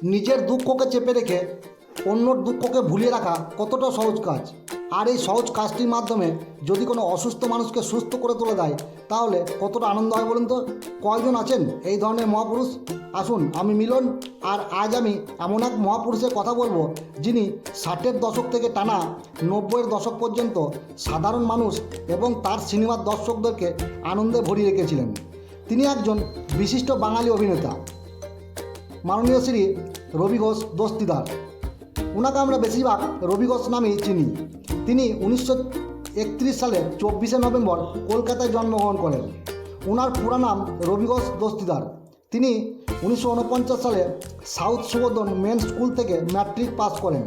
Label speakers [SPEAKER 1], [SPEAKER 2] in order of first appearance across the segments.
[SPEAKER 1] নিজের দুঃখকে চেপে রেখে অন্যর দুঃখকে ভুলিয়ে রাখা কতটা সহজ কাজ। আর এই সহজ কাজটির মাধ্যমে যদি কোনো অসুস্থ মানুষকে সুস্থ করে তোলা যায় তাহলে কতটা আনন্দ হয় বলুন তো। কয়জন আছেন এই ধরনের মহাপুরুষ? আসুন, আমি মিলন, আর আজ আমি এমন এক মহাপুরুষের কথা বলবো যিনি 60-এর দশক থেকে টানা 90-এর দশক পর্যন্ত সাধারণ মানুষ এবং তার সিনেমার দর্শকদেরকে আনন্দে ভরিয়ে রেখেছিলেন। তিনি একজন বিশিষ্ট বাঙালি অভিনেতা, মাননীয় শ্রী রবি ঘোষ দস্তিদার। ওনাকে আমরা বেশিরভাগ রবি ঘোষ নামেই চিনি। তিনি 1931 সালে 24শে নভেম্বর কলকাতায় জন্মগ্রহণ করেন। ওনার পুরা নাম রবি ঘোষ দস্তিদার। তিনি 1949 সালে সাউথ সুবোধন মেন স্কুল থেকে ম্যাট্রিক পাস করেন।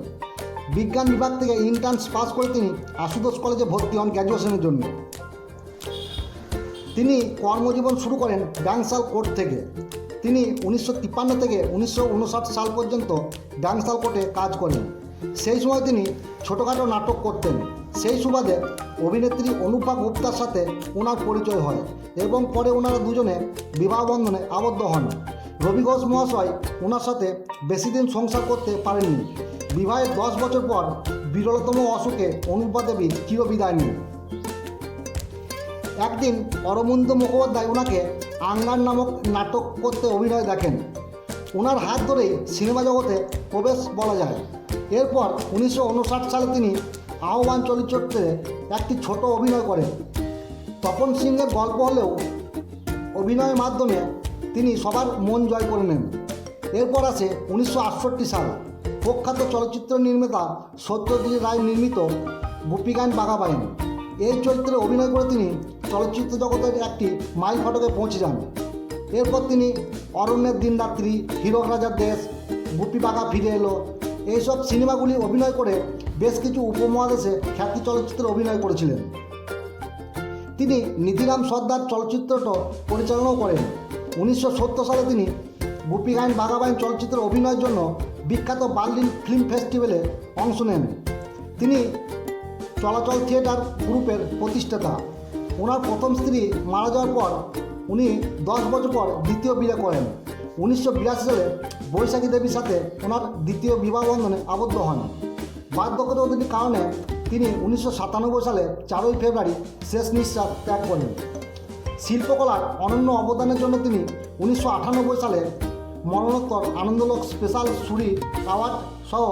[SPEAKER 1] বিজ্ঞান বিভাগ থেকে ইন্টার্নস পাস করে তিনি আশুতোষ কলেজে ভর্তি হন গ্র্যাজুয়েশনের জন্য। তিনি কর্মজীবন শুরু করেন ডাংসাল কোর্ট থেকে। তিনি 1953 থেকে 1959 সাল পর্যন্ত ডাংসাল কোর্টে কাজ করেন। সেই সময় তিনি ছোটোখাটো নাটক করতেন। সেই সুবাদে অভিনেত্রী অনুপা গুপ্তার সাথে ওনার পরিচয় হয় এবং পরে ওনারা দুজনে বিবাহ বন্ধনে আবদ্ধ হন। রবি ঘোষ মহাশয় ওনার সাথে বেশি দিন সংসার করতে পারেননি। বিবাহের 10 বছর পর বিরলতম অসুখে অনুপা দেবী চিরবিদায় নেন। একদিন অরবিন্দ মুখোপাধ্যায় ওনাকে আঙ্গার নামক নাটক করতে অভিনয় দেখেন। ওনার হাত ধরেই সিনেমা জগতে প্রবেশ বলা যায়। এরপর 1959 সালে তিনি আহ্বান চলচ্চিত্রে একটি ছোট অভিনয় করেন। তপন সিংয়ের গল্প হলেও অভিনয়ের মাধ্যমে তিনি সবার মন জয় করে নেন। এরপর আসে 1968 সাল। প্রখ্যাত চলচ্চিত্র নির্মাতা সত্যজিৎ রায় নির্মিত গোপীগান বাঘা বাইন, এই চরিত্রে অভিনয় করে তিনি চলচ্চিত্র জগতের একটি মাইল ফটকে পৌঁছে যান। এরপর তিনি অরণ্যের দিনরাত্রি, হীরক রাজার দেশ, গোপী বাঘা ফিরে এলো, এইসব সিনেমাগুলি অভিনয় করে বেশ কিছু উপমহাদেশে খ্যাতি চলচ্চিত্রে অভিনয় করেছিলেন। তিনি নিধিরাম সর্দার চলচ্চিত্রটা পরিচালনাও করেন। 1970 সালে তিনি গোপীগান বাঘা বাইন চলচ্চিত্রে অভিনয়ের জন্য বিখ্যাত বার্লিন ফিল্ম ফেস্টিভ্যালে অংশ নেন। তিনি চলাচল থিয়েটার গ্রুপের প্রতিষ্ঠাতা। ওনার প্রথম স্ত্রী মারা যাওয়ার পর উনি 10 বছর পর দ্বিতীয় বিয়ে করেন। 1982 সালে বৈশাখী দেবীর সাথে ওনার দ্বিতীয় বিবাহ বন্ধনে আবদ্ধ হন। বার্ধক্যজনিত কারণে তিনি 1997 সালে 4ই ফেব্রুয়ারি শেষ নিঃশ্বাস ত্যাগ করেন। শিল্পকলার অনন্য অবদানের জন্য তিনি 1998 সালে মরণোত্তর আনন্দলোক স্পেশাল সুরি অ্যাওয়ার্ড সহ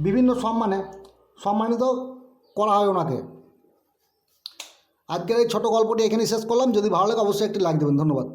[SPEAKER 1] বিভিন্ন সম্মানে সম্মানিত করা হয় ওনাকে। আজকের এই ছোটো গল্পটি এখানে শেষ করলাম। যদি ভালো লাগে অবশ্যই একটি লাইক দেবেন। ধন্যবাদ।